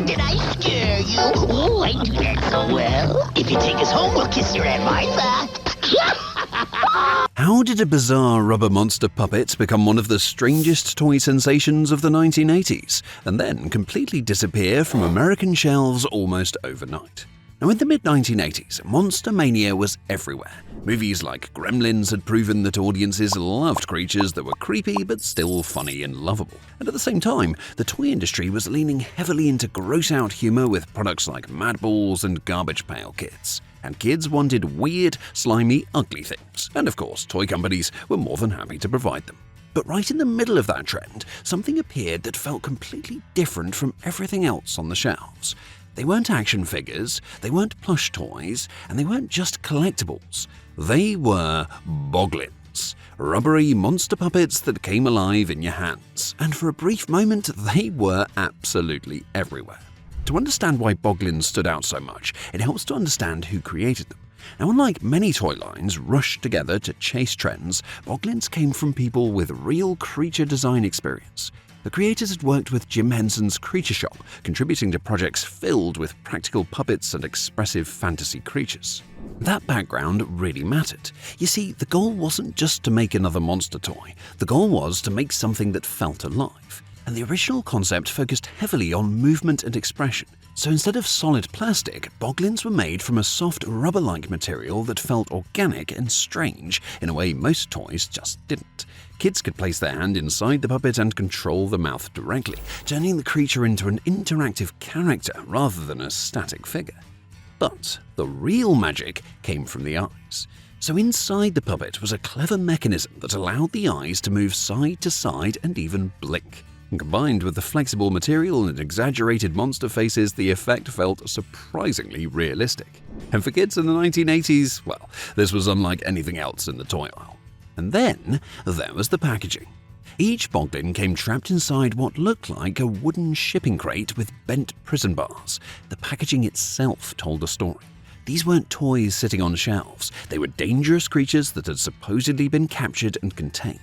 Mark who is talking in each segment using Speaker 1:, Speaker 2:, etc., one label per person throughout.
Speaker 1: Did I scare you? Oh, I do that so well. If you take us home, we'll kiss your Aunt Martha.
Speaker 2: How did a bizarre rubber monster puppet become one of the strangest toy sensations of the 1980s, and then completely disappear from American shelves almost overnight? Now, in the mid-1980s, monster mania was everywhere. Movies like Gremlins had proven that audiences loved creatures that were creepy but still funny and lovable. And at the same time, the toy industry was leaning heavily into gross-out humor with products like Mad Balls and Garbage Pail Kids. And kids wanted weird, slimy, ugly things. And of course, toy companies were more than happy to provide them. But right in the middle of that trend, something appeared that felt completely different from everything else on the shelves. They weren't action figures, they weren't plush toys, and they weren't just collectibles. They were Boglins, rubbery monster puppets that came alive in your hands. And for a brief moment, they were absolutely everywhere. To understand why Boglins stood out so much, it helps to understand who created them. Now, unlike many toy lines rushed together to chase trends, Boglins came from people with real creature design experience. The creators had worked with Jim Henson's Creature Shop, contributing to projects filled with practical puppets and expressive fantasy creatures. That background really mattered. You see, the goal wasn't just to make another monster toy. The goal was to make something that felt alive. And the original concept focused heavily on movement and expression. So instead of solid plastic, Boglins were made from a soft rubber-like material that felt organic and strange in a way most toys just didn't. Kids could place their hand inside the puppet and control the mouth directly, turning the creature into an interactive character rather than a static figure. But the real magic came from the eyes. So inside the puppet was a clever mechanism that allowed the eyes to move side to side and even blink. And combined with the flexible material and exaggerated monster faces, the effect felt surprisingly realistic. And for kids in the 1980s, well, this was unlike anything else in the toy aisle. And then there was the packaging. Each Boglin came trapped inside what looked like a wooden shipping crate with bent prison bars. The packaging itself told a story. These weren't toys sitting on shelves. They were dangerous creatures that had supposedly been captured and contained.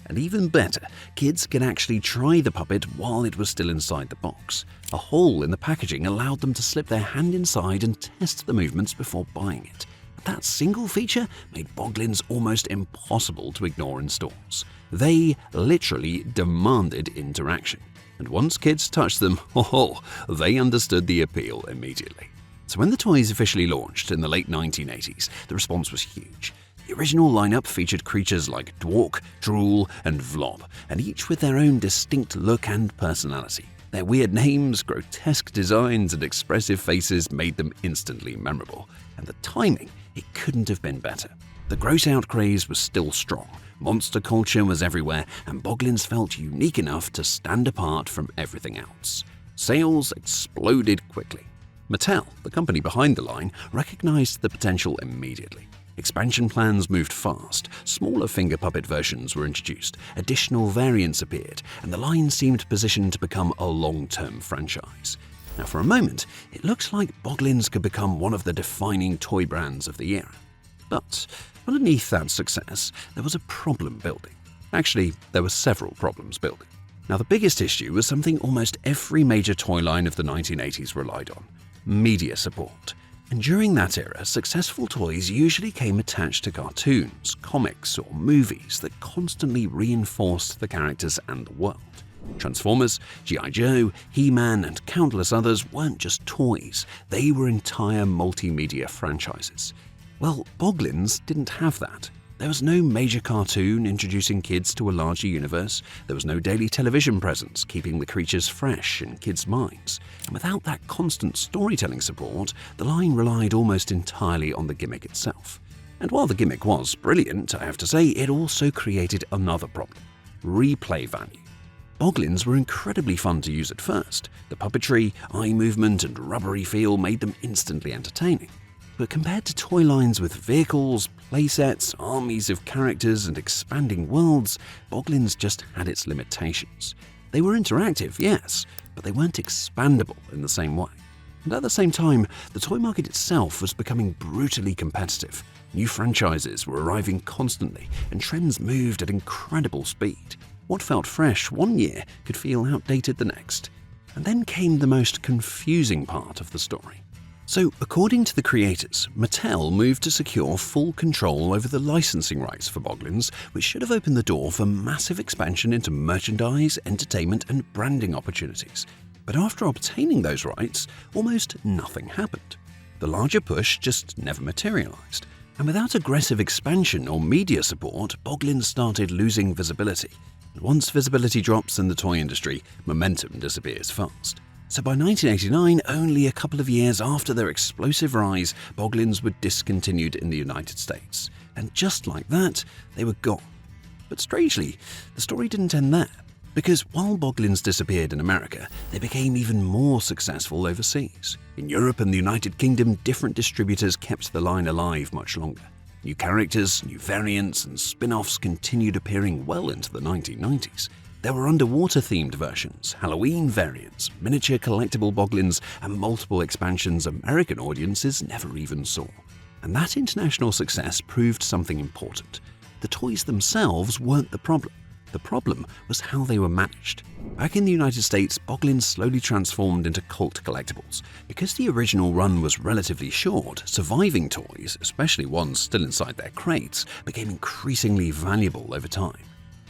Speaker 2: And even better, kids could actually try the puppet while it was still inside the box. A hole in the packaging allowed them to slip their hand inside and test the movements before buying it. That single feature made Boglins almost impossible to ignore in stores. They literally demanded interaction. And once kids touched them, they understood the appeal immediately. So when the toys officially launched in the late 1980s, the response was huge. The original lineup featured creatures like Dwark, Drool, and Vlob, and each with their own distinct look and personality. Their weird names, grotesque designs, and expressive faces made them instantly memorable. And the timing, it couldn't have been better. The gross-out craze was still strong, monster culture was everywhere, and Boglins felt unique enough to stand apart from everything else. Sales exploded quickly. Mattel, the company behind the line, recognized the potential immediately. Expansion plans moved fast, smaller finger puppet versions were introduced, additional variants appeared, and the line seemed positioned to become a long-term franchise. Now, for a moment, it looked like Boglins could become one of the defining toy brands of the era. But underneath that success, there was a problem building. Actually, there were several problems building. Now, the biggest issue was something almost every major toy line of the 1980s relied on: media support. And during that era, successful toys usually came attached to cartoons, comics, or movies that constantly reinforced the characters and the world. Transformers, G.I. Joe, He-Man, and countless others weren't just toys, they were entire multimedia franchises. Well, Boglins didn't have that. There was no major cartoon introducing kids to a larger universe. There was no daily television presence keeping the creatures fresh in kids' minds. And without that constant storytelling support, the line relied almost entirely on the gimmick itself. And while the gimmick was brilliant, I have to say, it also created another problem: replay value. Boglins were incredibly fun to use at first. The puppetry, eye movement, and rubbery feel made them instantly entertaining. But compared to toy lines with vehicles, playsets, armies of characters, and expanding worlds, Boglins just had its limitations. They were interactive, yes, but they weren't expandable in the same way. And at the same time, the toy market itself was becoming brutally competitive. New franchises were arriving constantly, and trends moved at incredible speed. What felt fresh one year could feel outdated the next. And then came the most confusing part of the story. So, according to the creators, Mattel moved to secure full control over the licensing rights for Boglins, which should have opened the door for massive expansion into merchandise, entertainment, and branding opportunities. But after obtaining those rights, almost nothing happened. The larger push just never materialized. And without aggressive expansion or media support, Boglins started losing visibility. And once visibility drops in the toy industry, momentum disappears fast. So by 1989, only a couple of years after their explosive rise, Boglins were discontinued in the United States. And just like that, they were gone. But strangely, the story didn't end there. Because while Boglins disappeared in America, they became even more successful overseas. In Europe and the United Kingdom, different distributors kept the line alive much longer. New characters, new variants, and spin-offs continued appearing well into the 1990s. There were underwater-themed versions, Halloween variants, miniature collectible Boglins, and multiple expansions American audiences never even saw. And that international success proved something important. The toys themselves weren't the problem. The problem was how they were managed. Back in the United States, Boglins slowly transformed into cult collectibles. Because the original run was relatively short, surviving toys, especially ones still inside their crates, became increasingly valuable over time.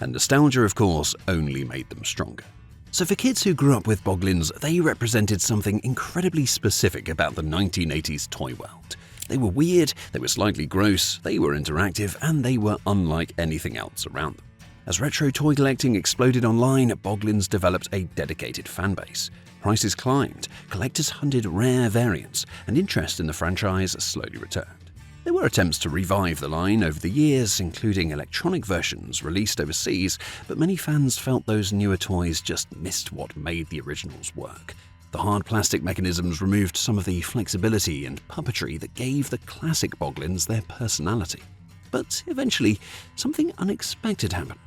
Speaker 2: And nostalgia, of course, only made them stronger. So for kids who grew up with Boglins, they represented something incredibly specific about the 1980s toy world. They were weird, they were slightly gross, they were interactive, and they were unlike anything else around them. As retro toy collecting exploded online, Boglins developed a dedicated fanbase. Prices climbed, collectors hunted rare variants, and interest in the franchise slowly returned. There were attempts to revive the line over the years, including electronic versions released overseas, but many fans felt those newer toys just missed what made the originals work. The hard plastic mechanisms removed some of the flexibility and puppetry that gave the classic Boglins their personality. But eventually, something unexpected happened.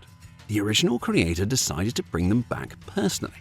Speaker 2: The original creator decided to bring them back personally.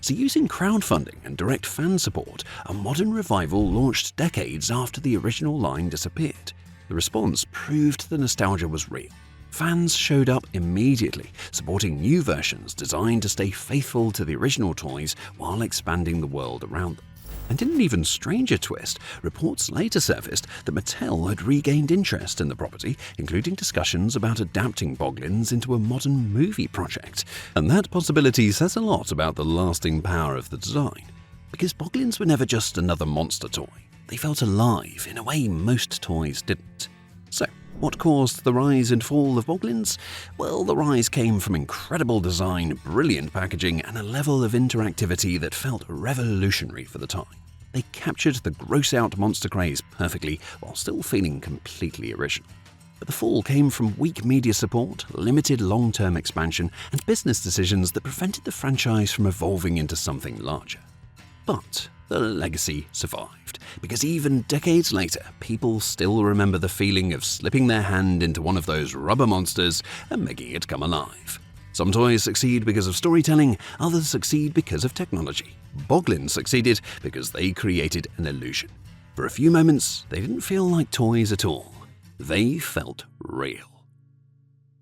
Speaker 2: So using crowdfunding and direct fan support, a modern revival launched decades after the original line disappeared. The response proved the nostalgia was real. Fans showed up immediately, supporting new versions designed to stay faithful to the original toys while expanding the world around them. And in an even stranger twist, reports later surfaced that Mattel had regained interest in the property, including discussions about adapting Boglins into a modern movie project. And that possibility says a lot about the lasting power of the design. Because Boglins were never just another monster toy. They felt alive in a way most toys didn't. So, what caused the rise and fall of Boglins? Well, the rise came from incredible design, brilliant packaging, and a level of interactivity that felt revolutionary for the time. They captured the gross-out monster craze perfectly while still feeling completely original. But the fall came from weak media support, limited long-term expansion, and business decisions that prevented the franchise from evolving into something larger. But the legacy survived, because even decades later, people still remember the feeling of slipping their hand into one of those rubber monsters and making it come alive. Some toys succeed because of storytelling, others succeed because of technology. Boglins succeeded because they created an illusion. For a few moments, they didn't feel like toys at all. They felt real.